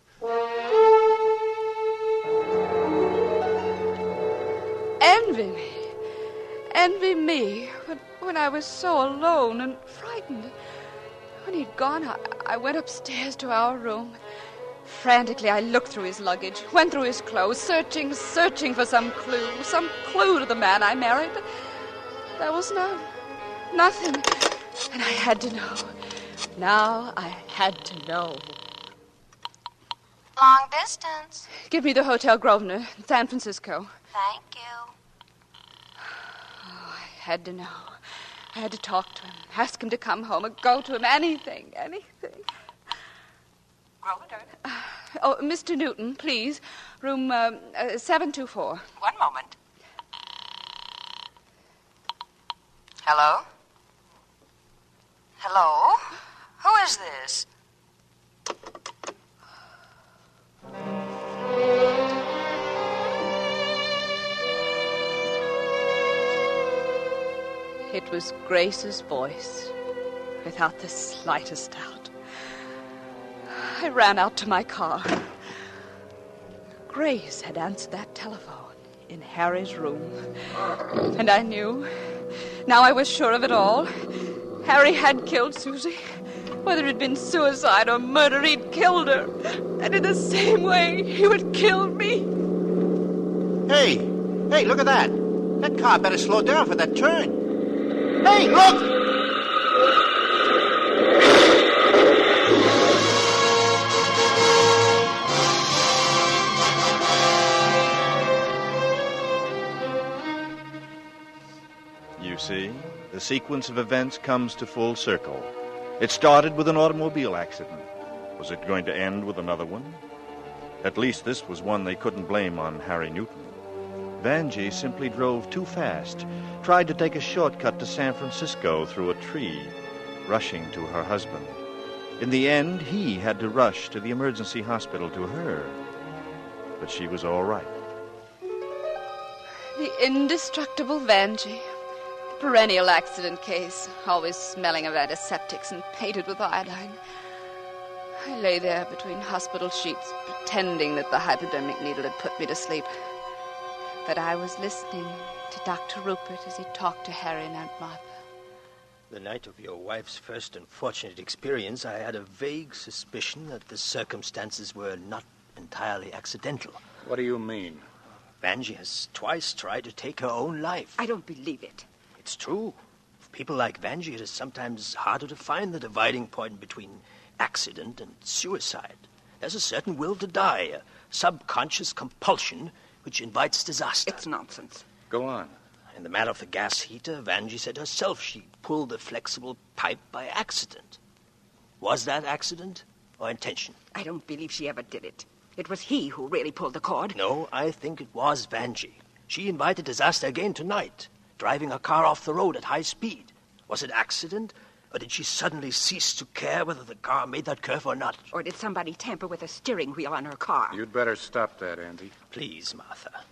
S6: Envy me? envy me when I was so alone and frightened. When he'd gone, I went upstairs to our room. Frantically, I looked through his luggage, went through his clothes, searching for some clue to the man I married. But there was none. Nothing. And I had to know. Now I had to know.
S17: Long distance.
S6: Give me the Hotel Grosvenor in San Francisco.
S17: Thank you.
S6: Oh, I had to know. I had to talk to him, ask him to come home, or go to him, anything.
S17: Grosvenor?
S6: Oh, Mr. Newton, please. Room 724.
S17: One moment. Hello? Hello? Who is this?
S6: It was Grace's voice, without the slightest doubt. I ran out to my car. Grace had answered that telephone in Harry's room. And I knew. Now I was sure of it all. Harry had killed Susie. Whether it had been suicide or murder, he'd killed her. And in the same way, he would kill me.
S18: Hey, look at that. That car better slow down for that turn. Hey, look!
S2: You see, the sequence of events comes to full circle. It started with an automobile accident. Was it going to end with another one? At least this was one they couldn't blame on Harry Newton. Vanjie simply drove too fast, tried to take a shortcut to San Francisco through a tree, rushing to her husband. In the end, he had to rush to the emergency hospital to her. But she was all right.
S6: The indestructible Vanjie. Perennial accident case, always smelling of antiseptics and painted with iodine. I lay there between hospital sheets, pretending that the hypodermic needle had put me to sleep. But I was listening to Dr. Rupert as he talked to Harry and Aunt Martha.
S5: The night of your wife's first unfortunate experience, I had a vague suspicion that the circumstances were not entirely accidental.
S9: What do you mean?
S5: Vanjie has twice tried to take her own life.
S10: I don't believe it.
S5: It's true. For people like Vanjie, it is sometimes harder to find the dividing point between accident and suicide. There's a certain will to die, a subconscious compulsion which invites disaster.
S10: It's nonsense.
S9: Go on.
S5: In the matter of the gas heater, Vanjie said herself she pulled the flexible pipe by accident. Was that accident or intention?
S10: I don't believe she ever did it. It was he who really pulled the cord.
S5: No, I think it was Vanjie. She invited disaster again tonight, driving her car off the road at high speed. Was it accident, or did she suddenly cease to care whether the car made that curve or not?
S10: Or did somebody tamper with the steering wheel on her car?
S9: You'd better stop that, Andy.
S5: Please, Martha.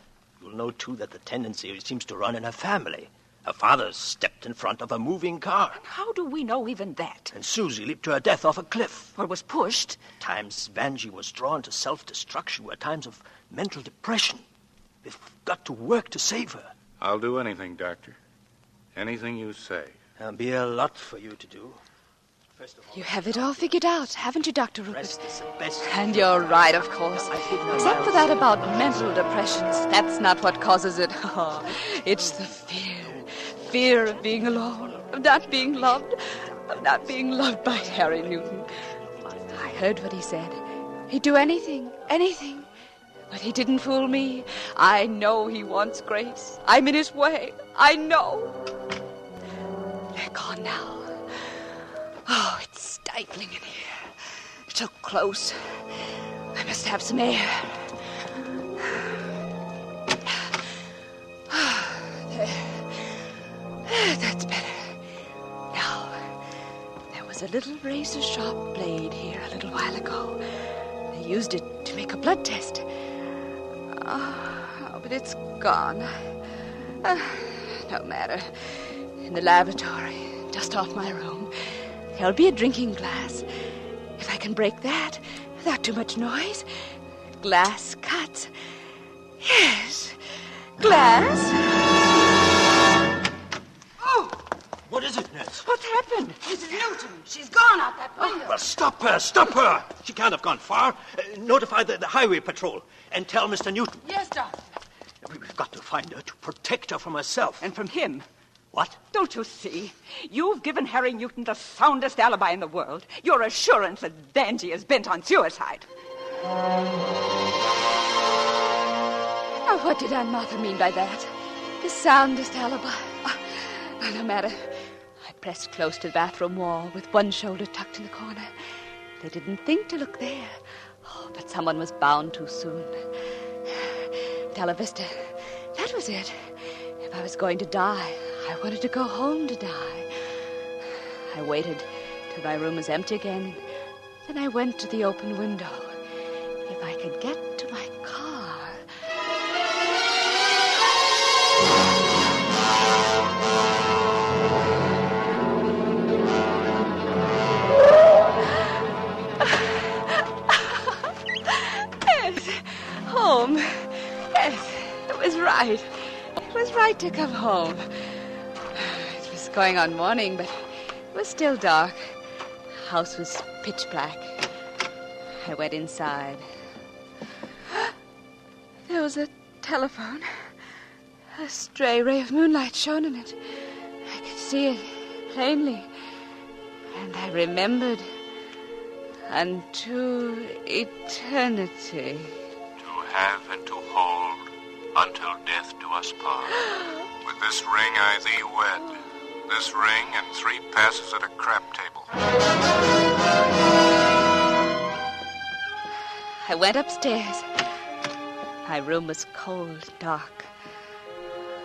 S5: You'll know, too, that the tendency seems to run in her family. Her father stepped in front of a moving car.
S10: And how do we know even that?
S5: And Susie leaped to her death off a cliff.
S10: Or was pushed.
S5: Times Vanjie was drawn to self-destruction were times of mental depression. We've got to work to save her.
S9: I'll do anything, Doctor. Anything you say.
S5: There'll be a lot for you to do. First of all,
S6: You have it all figured out, haven't you, Dr. Rupert?
S5: rest is the best.
S6: And you're right, of course. Except for that about mental depressions. That's not what causes it. Oh, it's the fear. Fear of being alone, of not being loved by Harry Newton. I heard what he said. He'd do anything. But he didn't fool me. I know he wants Grace. I'm in his way. I know. They're gone now. Oh, it's stifling in here. So close. I must have some air. There. That's better. Now, there was a little razor-sharp blade here a little while ago. They used it to make a blood test. Oh, but it's gone. No matter. In the laboratory, just off my room, there'll be a drinking glass. If I can break that without too much noise. Glass cuts. Yes. Glass.
S10: What's happened?
S13: Mrs. Newton, she's gone out that window.
S5: Well, stop her! Stop her! She can't have gone far. Notify the highway patrol and tell Mr. Newton.
S10: Yes, Doctor.
S5: We've got to find her to protect her from herself.
S10: And from him.
S5: What?
S10: Don't you see? You've given Harry Newton the soundest alibi in the world. Your assurance that Vanjie is bent on suicide.
S12: Now, what did Aunt Martha mean by that? The soundest alibi. Well, no matter. I pressed close to the bathroom wall with one shoulder tucked in the corner. They didn't think to look there. Oh, but someone was bound too soon. Bella Vista. That was it. If I was going to die, I wanted to go home to die. I waited till my room was empty again. Then I went to the open window. If I could get to my car. Yes, home. Yes, it was right. It was right to come home. It was going on morning, but it was still dark. The house was pitch black. I went inside. There was a telephone. A stray ray of moonlight shone in it. I could see it plainly. And I remembered unto eternity.
S1: To have and to hold until death do us part. With this ring I thee wed. This ring and 3 passes at a crap table.
S12: I went upstairs. My room was cold and dark.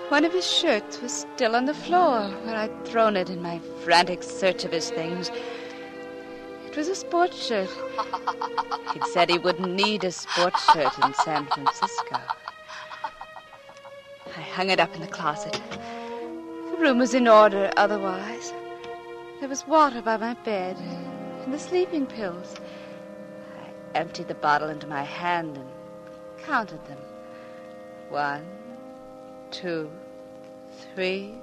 S12: One of his shirts was still on the floor where I'd thrown it in my frantic search of his things. It was a sports shirt. He'd said he wouldn't need a sports shirt in San Francisco. I hung it up in the closet. The room was in order otherwise. There was water by my bed and the sleeping pills. I emptied the bottle into my hand and counted them. 1, 2, 3,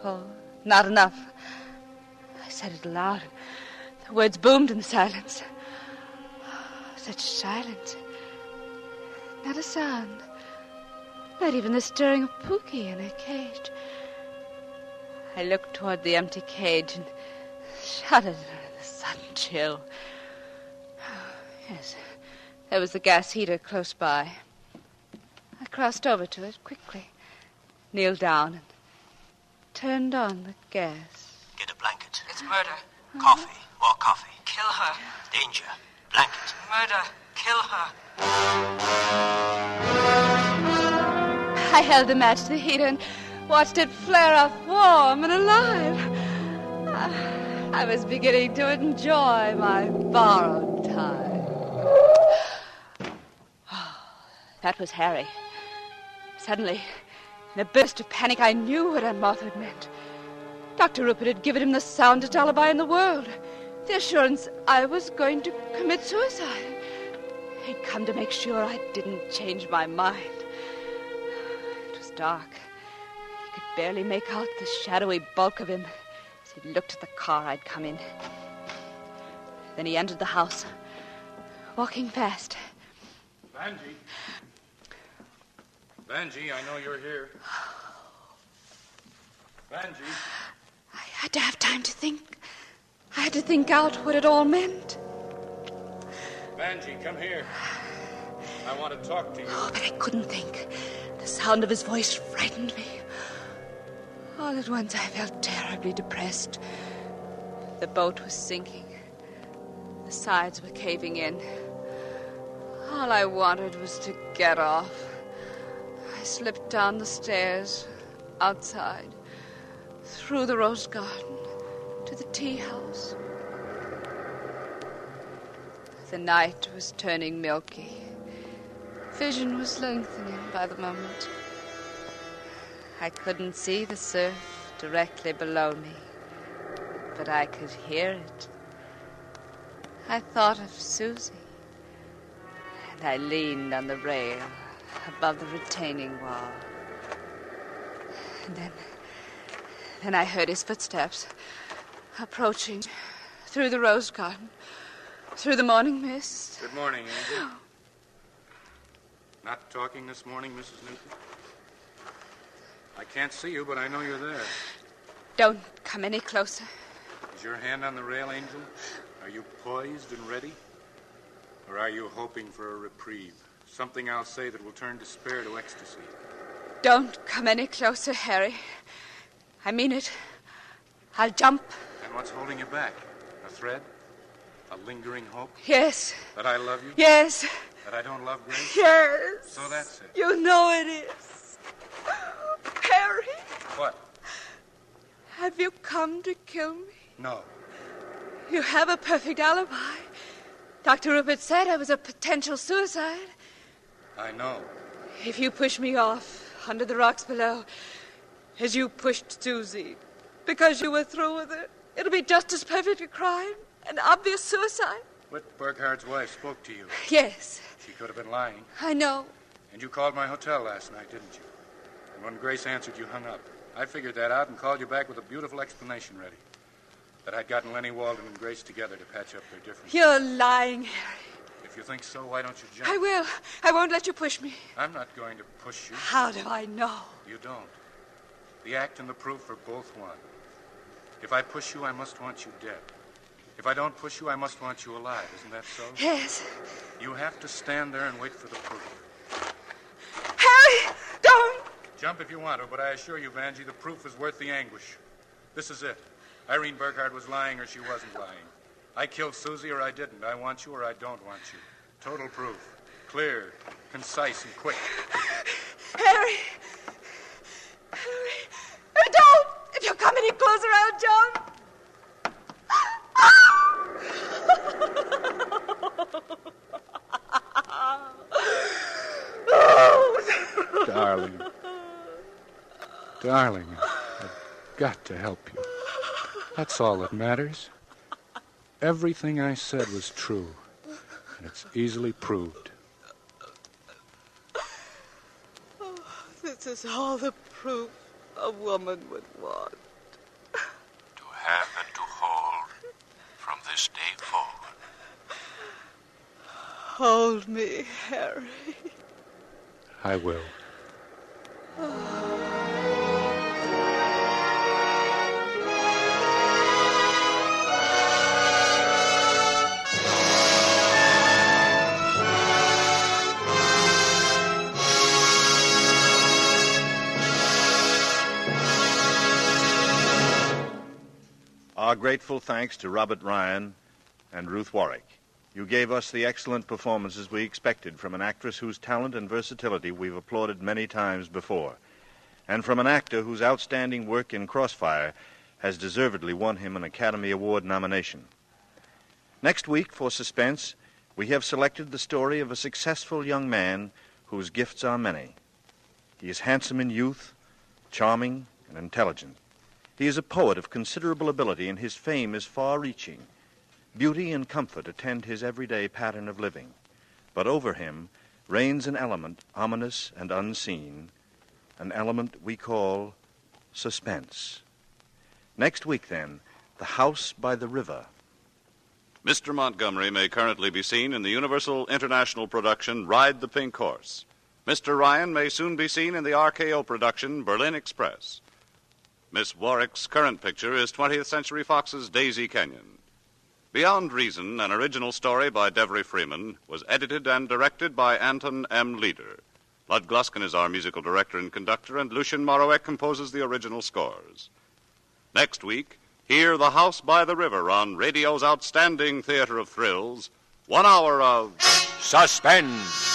S12: 4. Not enough. I said it aloud. The words boomed in the silence. Such silence. Not a sound. Not even the stirring of Pookie in her cage. I looked toward the empty cage and shuddered under the sudden chill. Yes, there was the gas heater close by. I crossed over to it quickly, kneeled down, and turned on the gas.
S18: Get a blanket.
S10: It's murder.
S18: Coffee. More coffee.
S10: Kill her.
S18: Danger. Blanket.
S10: Murder. Kill her.
S12: I held the match to the heater and watched it flare up warm and alive. I was beginning to enjoy my borrowed time. That was Harry. Suddenly, in a burst of panic, I knew what Aunt Martha had meant. Dr. Rupert had given him the soundest alibi in the world. The assurance I was going to commit suicide. He'd come to make sure I didn't change my mind. It was dark. You could barely make out the shadowy bulk of him as he looked at the car I'd come in. Then he entered the house, walking fast.
S9: Vanjie. Vanjie, I know you're here. Vanjie.
S12: I had to have time to think. I had to think out what it all meant.
S9: Vanjie, come here. I want to talk to you.
S12: Oh, but I couldn't think. The sound of his voice frightened me. All at once, I felt terribly depressed. The boat was sinking. The sides were caving in. All I wanted was to get off. I slipped down the stairs, outside, through the rose garden, to the tea house. The night was turning milky. Vision was lengthening by the moment. I couldn't see the surf directly below me, but I could hear it. I thought of Susie, and I leaned on the rail above the retaining wall. And then I heard his footsteps. Approaching. Through the rose garden. Through the morning mist.
S9: Good morning, Angel. Not talking this morning, Mrs. Newton? I can't see you, but I know you're there.
S12: Don't come any closer.
S9: Is your hand on the rail, Angel? Are you poised and ready? Or are you hoping for a reprieve? Something I'll say that will turn despair to ecstasy.
S12: Don't come any closer, Harry. I mean it. I'll jump.
S9: And what's holding you back? A thread? A lingering hope?
S12: Yes.
S9: That I love you?
S12: Yes.
S9: That I don't love Grace?
S12: Yes.
S9: So that's it.
S12: You know it is. Harry.
S9: What?
S12: Have you come to kill me?
S9: No.
S12: You have a perfect alibi. Dr. Rupert said I was a potential suicide.
S9: I know.
S12: If you push me off under the rocks below, as you pushed Susie, because you were through with her, it'll be just as perfect a crime, an obvious suicide.
S9: Whit Burkhardt's wife spoke to you.
S12: Yes.
S9: She could have been lying.
S12: I know.
S9: And you called my hotel last night, didn't you? And when Grace answered, you hung up. I figured that out and called you back with a beautiful explanation ready. That I'd gotten Lenny Walden and Grace together to patch up their differences.
S12: You're lying, Harry.
S9: If you think so, why don't you jump?
S12: I will. I won't let you push me.
S9: I'm not going to push you.
S12: How do I know?
S9: You don't. The act and the proof are both one. If I push you, I must want you dead. If I don't push you, I must want you alive. Isn't that so?
S12: Yes.
S9: You have to stand there and wait for the proof.
S12: Harry, don't!
S9: Jump if you want to, but I assure you, Vanjie, the proof is worth the anguish. This is it. Irene Burkhardt was lying or she wasn't lying. I killed Susie or I didn't. I want you or I don't want you. Total proof. Clear, concise, and quick.
S12: Harry! Harry! Don't! If you come any closer, I'll jump!
S9: Darling. Darling, I've got to help you. That's all that matters. Everything I said was true, and it's easily proved.
S12: Oh, this is all the proof a woman would want.
S19: To have and to hold from this day forward.
S12: Hold me, Harry.
S9: I will.
S2: Our grateful thanks to Robert Ryan and Ruth Warwick. You gave us the excellent performances we expected from an actress whose talent and versatility we've applauded many times before, and from an actor whose outstanding work in Crossfire has deservedly won him an Academy Award nomination. Next week, for Suspense, we have selected the story of a successful young man whose gifts are many. He is handsome in youth, charming, and intelligent. He is a poet of considerable ability, and his fame is far-reaching. Beauty and comfort attend his everyday pattern of living. But over him reigns an element ominous and unseen, an element we call suspense. Next week, then, The House by the River.
S14: Mr. Montgomery may currently be seen in the Universal International production Ride the Pink Horse. Mr. Ryan may soon be seen in the RKO production Berlin Express. Miss Warwick's current picture is 20th Century Fox's Daisy Kenyon. Beyond Reason, an original story by Devery Freeman, was edited and directed by Anton M. Leader. Lud Gluskin is our musical director and conductor, and Lucien Morawek composes the original scores. Next week, hear The House by the River on radio's outstanding theater of thrills, 1 hour of
S1: Suspense.